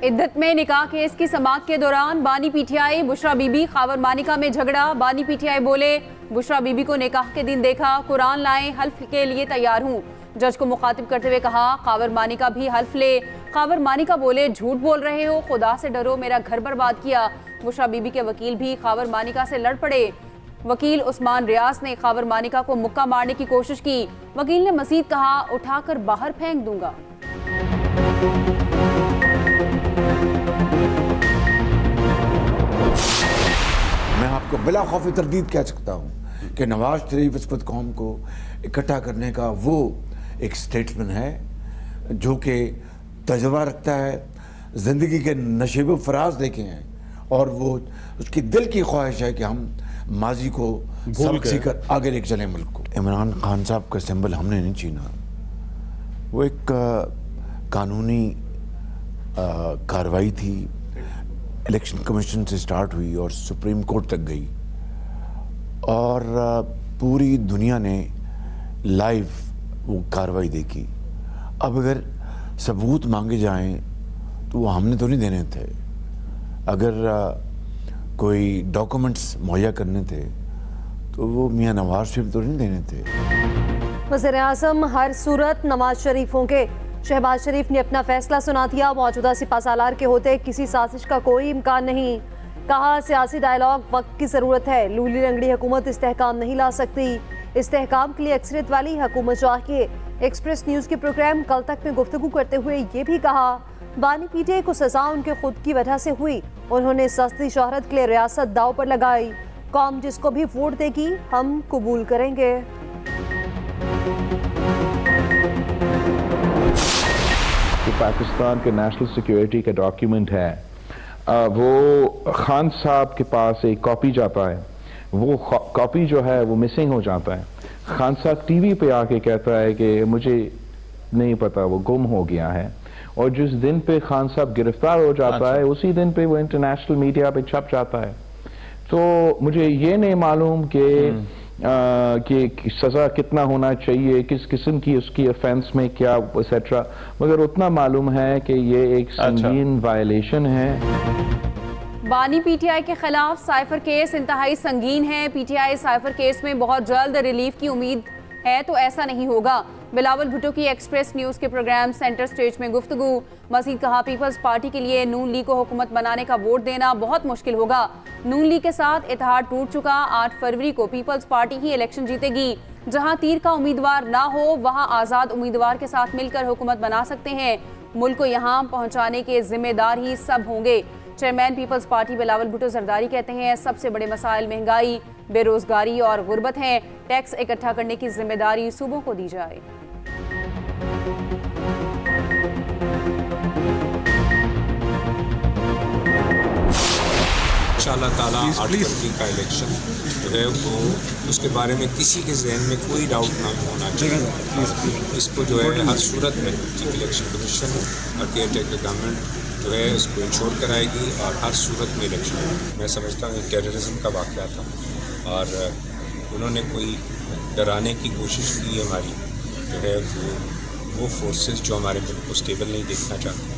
इद्दत में निकाह केस की समाअत के दौरान बानी पीटीआई बुशरा बीबी खावर मानिका में झगड़ा। बानी पीटीआई बोले, बुशरा बीबी को निकाह के दिन देखा, कुरान लाएं, हल्फ के लिए तैयार हूँ। जज को मुखातिब करते हुए कहा, खावर मानिका भी हल्फ ले। खावर मानिका बोले, झूठ बोल रहे हो, खुदा से डरो, मेरा घर बर्बाद किया। बुशरा बीबी के वकील भी खावर मानिका से लड़ पड़े। वकील उस्मान रियाज ने खावर मानिका को मुक्का मारने की कोशिश की। वकील ने मजीद कहा, उठाकर बाहर फेंक दूंगा। मैं आपको बिला खौफ तरदीद कह सकता हूँ कि नवाज शरीफ इस वक्त कौम को इकट्ठा करने का वो एक स्टेट्समैन है जो कि तजुर्बा रखता है, ज़िंदगी के नशेब फराज देखे हैं और वो उसकी दिल की ख्वाहिश है कि हम माजी को सबक सीखकर आगे लेके चलें मुल्क को। इमरान खान साहब का सिंबल हमने नहीं छीना, वो एक कानूनी कार्रवाई थी, इलेक्शन कमीशन से स्टार्ट हुई और सुप्रीम कोर्ट तक गई और पूरी दुनिया ने लाइव वो कार्रवाई देखी। अब अगर सबूत मांगे जाएं तो वो हमने तो नहीं देने थे, अगर कोई डॉक्यूमेंट्स मुहैया करने थे तो वो मियां नवाज शरीफ तो नहीं देने थे। वज़ीर-ए-आज़म हर सूरत नवाज शरीफ होंगे। शहबाज शरीफ ने अपना फैसला सुना दिया। मौजूदा सिपहसालार के होते किसी साजिश का कोई इम्कान नहीं। कहा, सियासी डायलॉग वक्त की ज़रूरत है। लूली लंगड़ी हुकूमत इस्तेहकाम नहीं ला सकती, इस्तेहकाम के लिए अक्सरियत वाली हुकूमत चाहिए। एक्सप्रेस न्यूज़ के प्रोग्राम कल तक में गुफ्तगू करते हुए ये भी कहा, बानी पीटीआई को सजा उनके खुद की वजह से हुई। उन्होंने सस्ती शोहरत के लिए रियासत दाव पर लगाई। कौम जिसको भी वोट देगी हम कबूल करेंगे। पाकिस्तान के नेशनल सिक्योरिटी का डॉक्यूमेंट है, वो खान साहब के पास एक कॉपी जाता है, वो कॉपी जो है वो मिसिंग हो जाता है। खान साहब टीवी पे आके कहता है कि मुझे नहीं पता, वो गुम हो गया है। और जिस दिन पे खान साहब गिरफ्तार हो जाता है उसी दिन पे वो इंटरनेशनल मीडिया पे छप जाता है। तो मुझे ये नहीं मालूम कि सजा कितना होना चाहिए, किस किस्म की उसकी ऑफेंस में क्या एक्सेट्रा, मगर उतना मालूम है कि ये एक संगीन वायलेशन है। बानी पीटीआई के खिलाफ साइफर केस इंतहाई संगीन है। पीटीआई साइफर केस में बहुत जल्द रिलीफ की उम्मीद है तो ऐसा नहीं होगा। बिलावल भुट्टो की एक्सप्रेस न्यूज़ के प्रोग्राम सेंटर स्टेज में गुफ्तगू। मजीद कहा, पीपल्स पार्टी के लिए नून लीग को हुकूमत बनाने का वोट देना बहुत मुश्किल होगा। नून लीग के साथ इत्तेहाद टूट चुका। 8 फरवरी को पीपल्स पार्टी ही इलेक्शन जीतेगी। जहां तीर का उम्मीदवार ना हो वहां आज़ाद उम्मीदवार के साथ मिलकर हुकूमत बना सकते हैं। मुल्क को यहाँ पहुँचाने के जिम्मेदार ही सब होंगे। चेयरमैन पीपल्स पार्टी बिलावल भुट्टो जरदारी कहते हैं, सबसे बड़े मसाइल महंगाई, बेरोजगारी और गुर्बत हैं। टैक्स इकट्ठा करने की जिम्मेदारी सूबों को दी जाए। इंशाअल्लाह ताला 8 फरवरी का इलेक्शन जो है वो उसके बारे में किसी के जहन में कोई डाउट ना होना चाहिए। इसको जो है हर सूरत में चीफ इलेक्शन कमीशन और केयर टेकर गवर्नमेंट जो है इसको इंश्योर कराएगी और हर सूरत में इलेक्शन। मैं समझता हूँ टेररिज्म का वाक़या था और उन्होंने कोई डराने की कोशिश की हमारी जो है वो फोर्सेस जो हमारे मुल्क को स्टेबल नहीं देखना चाहते।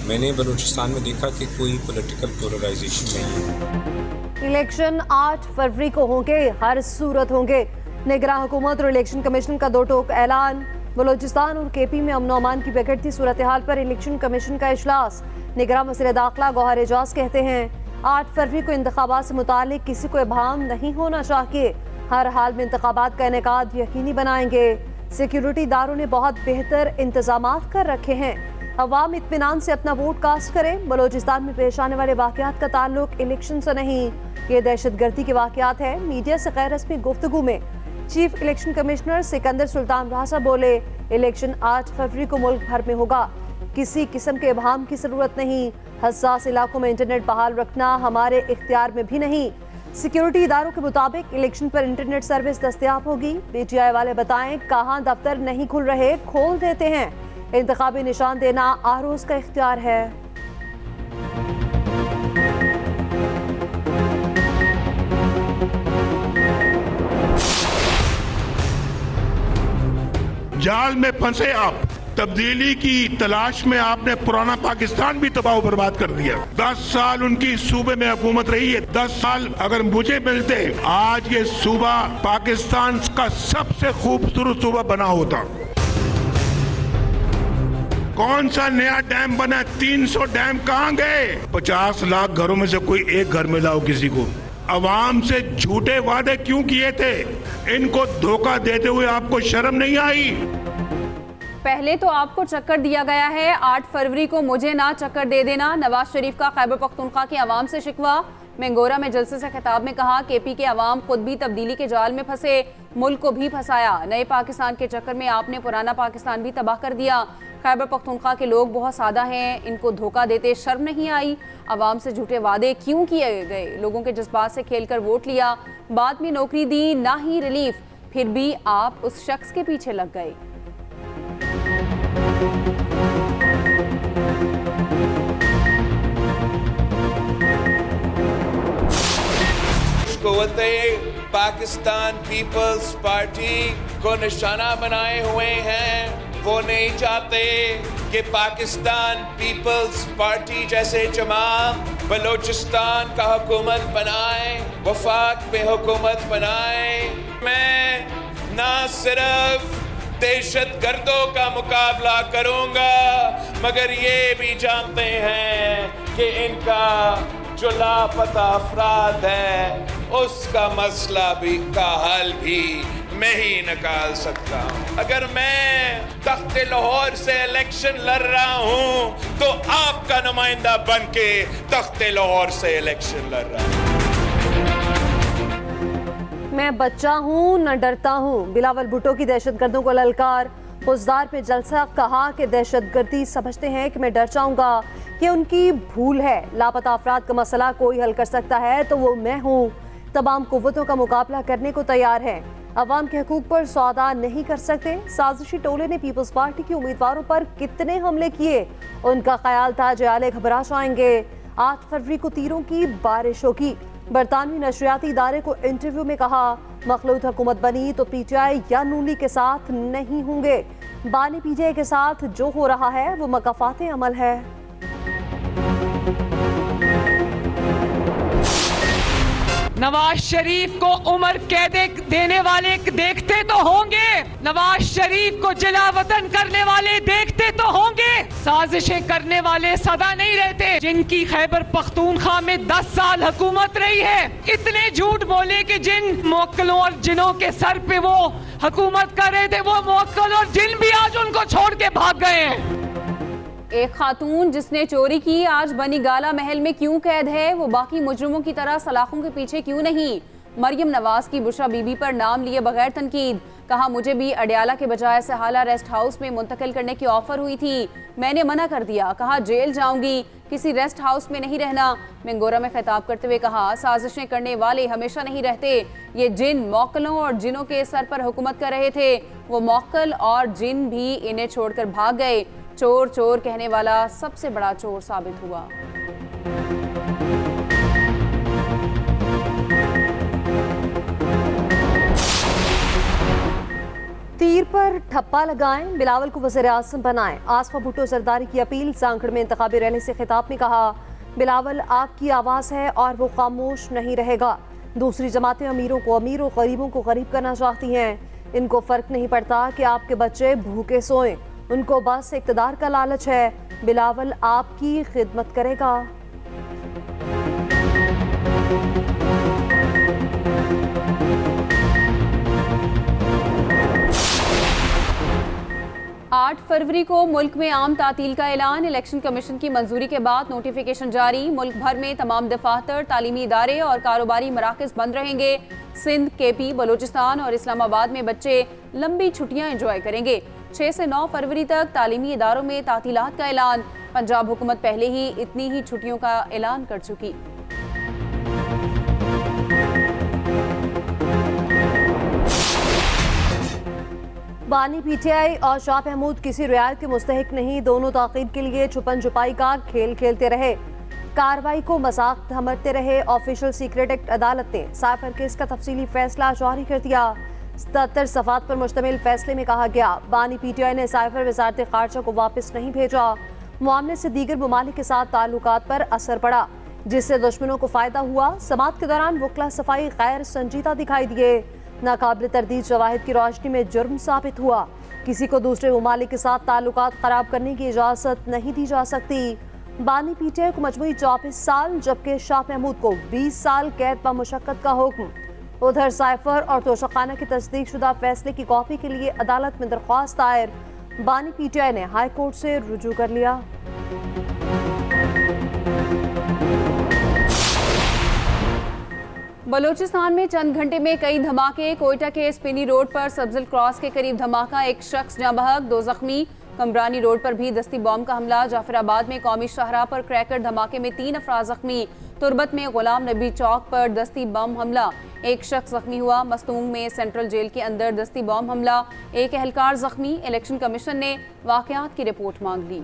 मैंने बलूचिस्तान में देखा कि कोई पॉलिटिकल पोलराइजेशन नहीं है। इलेक्शन 8 फरवरी को होंगे, हर सूरत होंगे। निगरान हुकूमत और इलेक्शन कमीशन का दो टोक ऐलान। बलूचिस्तान और केपी में अमन अमान की बिगड़ती सूरत हाल पर इलेक्शन कमीशन का इजलास। निगरान वज़ीर दाखिला गौहर एजाज कहते हैं, 8 फरवरी को इंतखाबात से मुतालिक किसी को इबाम नहीं होना चाहिए। हर हाल में इंतखाबात का इनेकाद यकीनी बनाएंगे। सिक्योरिटी इदारों ने बहुत बेहतर इंतजाम कर रखे हैं। अवाम इत्मीनान से अपना वोट कास्ट करें। बलूचिस्तान में पेश आने वाले वाक़यात का ताल्लुक इलेक्शन से नहीं, ये दहशतगर्दी के वाक़यात है। मीडिया से गैर रस्मी गुफ्तगू में chief election commissioner Sikandar Sultan Raja बोले, इलेक्शन 8 फरवरी को मुल्क भर में होगा। किसी किस्म के इबाम की ज़रूरत नहीं। हसास इलाकों में इंटरनेट बहाल रखना हमारे इख्तियार में भी नहीं। सिक्योरिटी इदारों के मुताबिक इलेक्शन पर इंटरनेट सर्विस दस्तयाब होगी। पीटीआई वाले बताएं कहाँ दफ्तर नहीं खुल रहे, खोल देते हैं। इंतखाबी निशान देना आरोज का इख्तियार है। जाल में फंसे आप, तब्दीली की तलाश में आपने पुराना पाकिस्तान भी तबाह बर्बाद कर दिया। 10 साल उनकी सूबे में हुकूमत रही है। 10 साल अगर मुझे मिलते, आज ये सूबा पाकिस्तान का सबसे खूबसूरत सूबा बना होता। कौन सा नया डैम बना? 300 डैम कहाँ गए? 50 लाख घरों में से कोई एक घर में लाओ किसी को। अवाम से झूठे वादे क्यों किए थे? इनको धोखा देते हुए आपको शर्म नहीं आई? पहले तो आपको चक्कर दिया गया है, 8 फरवरी को मुझे ना चक्कर दे देना। नवाज शरीफ का खैबर पख्तूनख्वा की आवाम से शिकवा। मेंगोरा में जलसे से खिताब में कहा, केपी के अवाम खुद भी तब्दीली के जाल में फंसे, मुल्क को भी फंसाया। नए पाकिस्तान के चक्कर में आपने पुराना पाकिस्तान भी तबाह कर दिया। खैबर पख्तूनख्वा के लोग बहुत सादा हैं, इनको धोखा देते शर्म नहीं आई? अवाम से झूठे वादे क्यों किए गए? लोगों के जज्बात से खेलकर वोट लिया, बाद में नौकरी दी, ना ही रिलीफ, फिर भी आप उस शख्स के पीछे लग गए। कुव्वते पाकिस्तान पीपल्स पार्टी को निशाना बनाए हुए हैं। वो नहीं चाहते कि पाकिस्तान पीपल्स पार्टी जैसे जमात बलूचिस्तान का हुकूमत बनाए, वफाक पे हुकूमत बनाए। मैं ना सिर्फ दहशतगर्दों का मुकाबला करूंगा, मगर ये भी जानते हैं कि इनका जो लापता अफराद है उसका मसला भी का हल भी मैं ही निकाल सकता हूं। अगर मैं तख्ते लाहौर से इलेक्शन लड़ रहा हूं तो आपका नुमाइंदा बनके तख्ते लाहौर से इलेक्शन लड़ रहा हूं। मैं बच्चा हूं न डरता हूं, बिलावल भुट्टो की दहशतगर्दों को ललकार। पुजदार पे जलसा, कहा कि दहशतगर्दी समझते हैं कि मैं डर जाऊंगा, कि उनकी भूल है। लापता अफराद का मसला कोई हल कर सकता है तो वो मैं हूँ। तमाम कुव्वतों का मुकाबला करने को तैयार है। अवाम के हकूक पर सौदा नहीं कर सकते। साजिशी टोले ने पीपल्स पार्टी के उम्मीदवारों पर कितने हमले किए? उनका ख्याल था जयाले घबरा जाएंगे। 8 फरवरी को तीरों की बारिश होगी। बरतानवी नशरियाती इदारे को इंटरव्यू में कहा, मखलूत हुकूमत बनी तो पीटीआई या नून लीग के साथ नहीं होंगे। बानी पीटीआई के साथ जो हो रहा है वो मकाफाते अमल है। नवाज शरीफ को उम्र कैद देने वाले देखते तो होंगे, नवाज शरीफ को जिला वतन करने वाले देखते तो होंगे। साजिशें करने वाले सदा नहीं रहते। जिनकी खैबर पख्तूनख्वा में 10 साल हुकूमत रही है, इतने झूठ बोले कि जिन मुवक्किलों और जिनों के सर पे वो हुकूमत कर रहे थे, वो मुवक्किल और जिन भी आज उनको छोड़ के भाग गए हैं। एक खातून जिसने चोरी की आज बनी गाला महल में क्यों कैद है? वो बाकी मुजरिमों की तरह सलाखों के पीछे क्यों नहीं? मरियम नवाज की बुशरा बीबी पर नाम लिए बगैर तनकीद। कहा, मुझे भी अडियाला के बजाय सहाला रेस्ट हाउस में मुंतकिल करने की ऑफर हुई थी, मैंने मना कर दिया। कहा, जेल जाऊंगी, किसी रेस्ट हाउस में नहीं रहना। मेंगोरा में खिताब करते हुए कहा, साजिशें करने वाले हमेशा नहीं रहते। ये जिन मौक्कलों और जिनों के सर पर हुकूमत कर रहे थे, वो मौक्कल और जिन भी इन्हें छोड़कर भाग गए। चोर चोर कहने वाला सबसे बड़ा चोर साबित हुआ। तीर पर ठप्पा लगाएं, बिलावल को वज़ीर-ए-आज़म बनाएं। आसफा भुट्टो जरदारी की अपील। सांकड़ में इंतखाबी रैली से खिताब में कहा, बिलावल आपकी आवाज़ है और वो खामोश नहीं रहेगा। दूसरी जमातें अमीरों को अमीर और गरीबों को गरीब करना चाहती हैं। इनको फ़र्क नहीं पड़ता कि आपके बच्चे भूखे सोएं, उनको बस इक़्तिदार का लालच है। बिलावल आपकी खिदमत करेगा। आठ फरवरी को मुल्क में आम तातील का ऐलान। इलेक्शन कमीशन की मंजूरी के बाद नोटिफिकेशन जारी। मुल्क भर में तमाम दफातर, तालीमी इदारे और कारोबारी मराकज़ बंद रहेंगे। सिंध, केपी, बलूचिस्तान और इस्लामाबाद में बच्चे लंबी छुट्टियां एंजॉय करेंगे। 6 से 9 फरवरी तक तालीमी इदारों में तातीलात का ऐलान। पंजाब हुकूमत पहले ही इतनी ही छुट्टियों का ऐलान कर चुकी। बानी पीटीआई और शाह महमूद किसी रियायत के मुस्तहिक नहीं। दोनों ताक़ीद के लिए छुपन छुपाई का खेल खेलते रहे, कार्रवाई को मजाक समझते रहे। ऑफिशियल सीक्रेट एक्ट अदालत ने साइफर केस का तफसीली फैसला जारी कर दिया। 77 सफात पर मुश्तमिल फैसले में कहा गया, बानी पीटीआई ने साइफर वजारत खारजा को वापस नहीं भेजा। मामले से दीगर ममालिक के साथ ताल्लुकात पर असर पड़ा, जिससे दुश्मनों को फायदा हुआ। समाअत के दौरान वकला सफाई गैर संजीदा दिखाई दिए। नाकाबिल तरदीद शवाहिद की रोशनी में जुर्म साबित हुआ। किसी को दूसरे ममालिक के साथ ताल्लुकात खराब करने की इजाजत नहीं दी जा सकती। बानी पीटीआई को मजमूई 24 साल जबकि शाह महमूद को 20 साल कैद व मुशक्कत का हुक्म। उधर साइफर और तोशाखाना की तस्दीक शुदा फैसले की कॉपी के लिए अदालत में दरख्वास्त दायर। बानी पीटीआई ने हाई कोर्ट से रुजू कर लिया। बलूचिस्तान में चंद घंटे में कई धमाके। कोयटा के स्पिनी रोड पर सब्जल क्रॉस के करीब धमाका, एक शख्स जाँ बहक, 2 जख्मी। कमरानी रोड पर भी दस्ती बॉम्ब का हमला। जाफराबाद में कौमी शाहराह पर क्रैकर धमाके में 3 अफराद जख्मी। तुरबत में गुलाम नबी चौक पर दस्ती बम हमला, एक शख्स जख्मी हुआ। मस्तूंग में सेंट्रल जेल के अंदर दस्ती बम हमला, एक एहलकार जख्मी। इलेक्शन कमीशन ने वाकयात की रिपोर्ट मांग ली।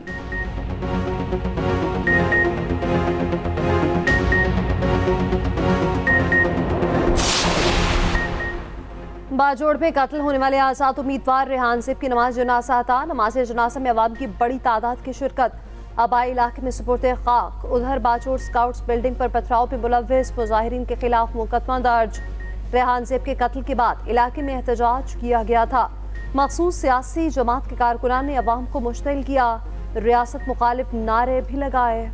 बाजोड़ में कत्ल होने वाले आजाद उम्मीदवार रेहान सिब की नमाज जनाजा था। नमाज जनाजा में अवाम की बड़ी तादाद की शिरकत। आबाई इलाके में सुपुर्दे खाक। उधर बाजोड़ स्काउट्स बिल्डिंग पर पथराव पे मुलव्विस मुजाहिरीन के खिलाफ मुकदमा दर्ज। रेहान सिब के कत्ल के बाद इलाके में एहतजाज किया गया था। मखसूस सियासी जमात के कारकुनान ने अवाम को मुश्तिल किया। रियासत मुखालिफ नारे भी लगाए।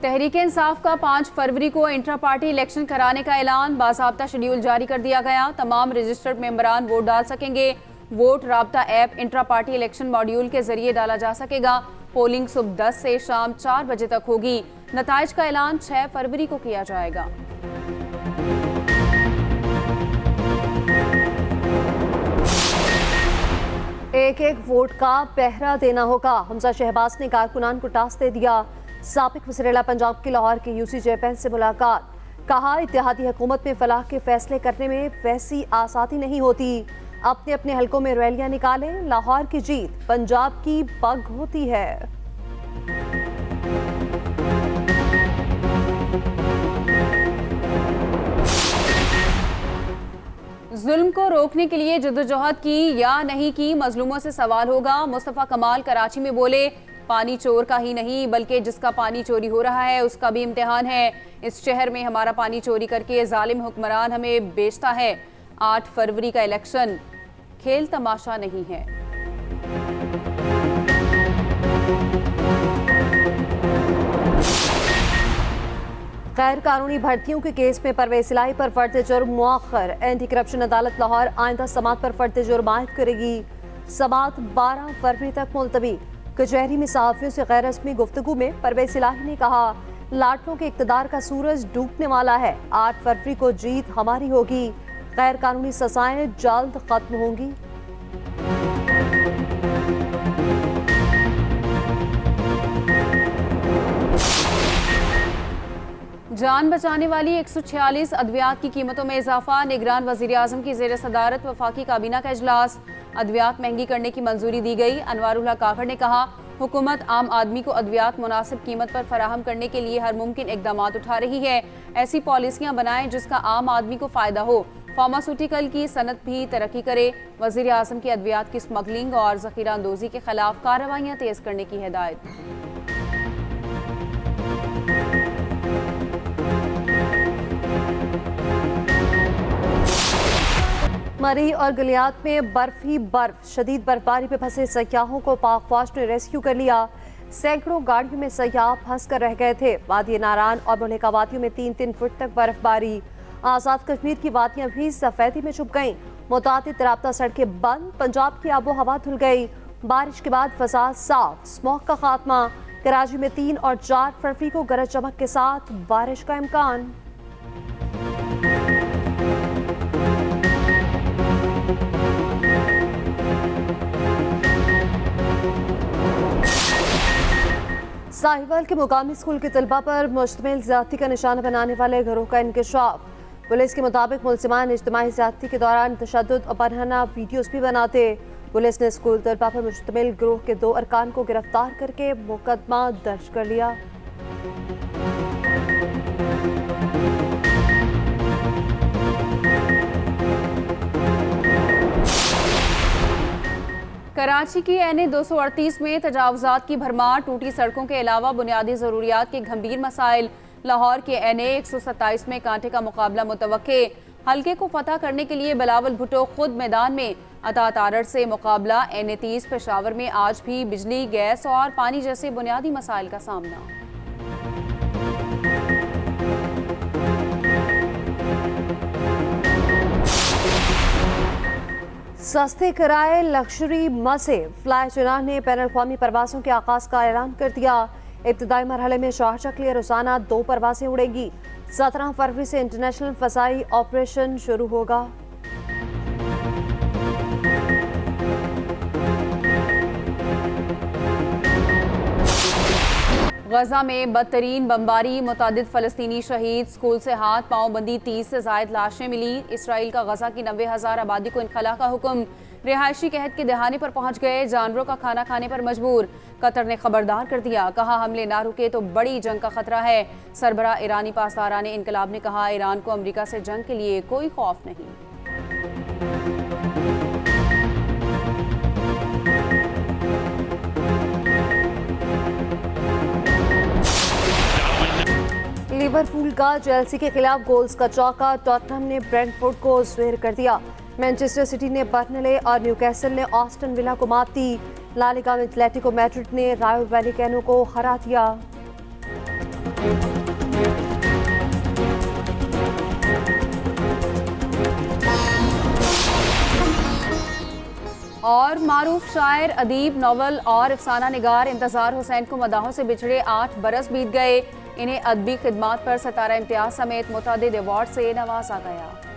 तहरीक इंसाफ का 5 फरवरी को इंट्रा पार्टी इलेक्शन कराने का ऐलान। बाज़ाब्ता शेड्यूल जारी कर दिया गया। तमाम रजिस्टर्ड मेंबरान वोट डाल सकेंगे। वोट राब्ता app intra party election module के जरिए डाला जा सकेगा। पोलिंग सुबह 10 से शाम 4 बजे तक होगी। नताइज का ऐलान 6 फरवरी को किया जाएगा। एक वोट का पहरा देना होगा। हमजा शहबाज ने कारकुनान को टास्क दे दिया। साबिक वज़ीर पंजाब के लाहौर के यूसी जयपैन से मुलाकात। कहा, इत्तेहादी हुकूमत में फलाह के फैसले करने में वैसी आसानी नहीं होती। अपने अपने हलकों में रैलियां निकालें। लाहौर की जीत पंजाब की पग होती है। जुल्म को रोकने के लिए जद्दोजहद की या नहीं की, मजलूमों से सवाल होगा। मुस्तफ़ा कमाल कराची में बोले, पानी चोर का ही नहीं बल्कि जिसका पानी चोरी हो रहा है उसका भी इम्तिहान है। इस शहर में हमारा पानी चोरी करके जालिम हुक्मरान हमें बेचता है। 8 फरवरी का इलेक्शन खेल तमाशा नहीं है। गैर कानूनी भर्तियों के केस में परवेज इलाही पर फर्द जुर्म मुअख्खर। एंटी करप्शन अदालत लाहौर आइंदा समाअत पर फर्द जुर्म आयद करेगी। समाअत 12 फरवरी तक मुलतवी। कचहरी में सहाफियों से गैर रस्मी गुफ्तगू में परवेज इलाही ने कहा, लाटों के इक़्तिदार का सूरज डूबने वाला है। 8 फरवरी को जीत हमारी होगी। गैर कानूनी सजाएं जल्द खत्म होंगी। जान बचाने वाली 146 अद्वियात की कीमतों में इजाफा। निगरान वजीर आजम की ज़ेर सदारत वफाकी काबीना का इजलास। अद्वियात महंगी करने की मंजूरी दी गई। अनवारुल हक काकड़ ने कहा, हुकूमत आम आदमी को अद्वियात मुनासिब कीमत पर फराहम करने के लिए हर मुमकिन इकदाम उठा रही है। ऐसी पॉलिसियां बनाएं जिसका आम आदमी को फ़ायदा हो। फार्मास्यूटिकल की सनत भी तरक्की करे। वज़ीर आज़म की अद्वियात की स्मगलिंग और ज़ख़ीरा अंदोज़ी के खिलाफ कार्रवाइयाँ तेज़ करने की हिदायत। मरी और गलियात में बर्फ ही बर्फ। शदीद बर्फबारी में फंसे सयाहों को पाक फौज ने रेस्क्यू कर लिया। सैकड़ों गाड़ियों में सयाह फंस कर रह गए थे। वादी नारान और बुल्हेका वादियों में 3-3 फुट तक बर्फबारी। आज़ाद कश्मीर की वादियां भी सफेदी में छुप गईं। मुतादिद राब्ता सड़कें बंद। पंजाब की आबो हवा धुल गई। बारिश के बाद फसा साफ। स्मॉग का खात्मा। कराची में 3 और 4 फरवरी को गरज चमक के साथ बारिश का इम्कान। साहिवाल के मुकामी स्कूल के तलबा पर मुश्तमिल ज़्यादती का निशाना बनाने वाले घरों का इंकशाफ। पुलिस के मुताबिक मुलजिमान इज्तिमाई ज़्यादती के दौरान तशद्दुद और बरहना वीडियोज़ भी बनाते। पुलिस ने स्कूल तलबा पर मुश्तमिल गिरोह के 2 अरकान को गिरफ्तार करके मुकदमा दर्ज कर लिया। कराची की NA 238 में तजावुजात की भरमार, टूटी सड़कों के अलावा बुनियादी ज़रूरियात के गंभीर मसाइल। लाहौर के NA 127 में कांटे का मुकाबला मुतवक्के। हल्के को फतह करने के लिए बिलावल भुट्टो खुद मैदान में। अतात आरड़ से मुकाबला। NA 30 पेशावर में आज भी बिजली, गैस और पानी जैसे बुनियादी मसाइल का सामना। सस्ते किराए लग्जरी मसे। फ्लाई चेनाह ने बैनुल अक़वामी परवाज़ों के आगाज़ का ऐलान कर दिया। इब्तदाई मरहले में शारजाह के लिए रोज़ाना 2 परवाज़ें उड़ेंगी। 17 फरवरी से इंटरनेशनल फ़ज़ाई ऑपरेशन शुरू होगा। गजा में बदतरीन बमबारी, मुतादिद फ़लस्तीनी शहीद। स्कूल से हाथ पांव बंदी 30 से ज़ायद लाशें मिली। इसराइल का गजा की 90,000 आबादी को इनखला का हुक्म। रिहायशी कहत के दहाने पर पहुंच गए, जानवरों का खाना खाने पर मजबूर। कतर ने खबरदार कर दिया, कहा हमले ना रुके तो बड़ी जंग का खतरा है। सरबरा ईरानी पासदारान इनकलाब ने कहा ईरान को अमरीका से जंग के लिए कोई खौफ नहीं। लिवरपूल का चेल्सी के खिलाफ गोल्स का चौका। टॉटनहम ने ब्रेंटफोर्ड को ज़ेर कर दिया। मैनचेस्टर सिटी ने बर्नले और न्यूकैसल ने ऑस्टन विला को मात दी। ला लीगा में एटलेटिको मैड्रिड ने रायो वैलेकानो को हरा दिया। और मारूफ शायर, अदीब, नॉवल और अफसाना निगार इंतजार हुसैन को मदाहों से बिछड़े 8 बरस बीत गए। इन्हें अदबी खिदमात पर सितारा इम्तियाज समेत मुतअद्दिद अवार्ड से नवाजा गया।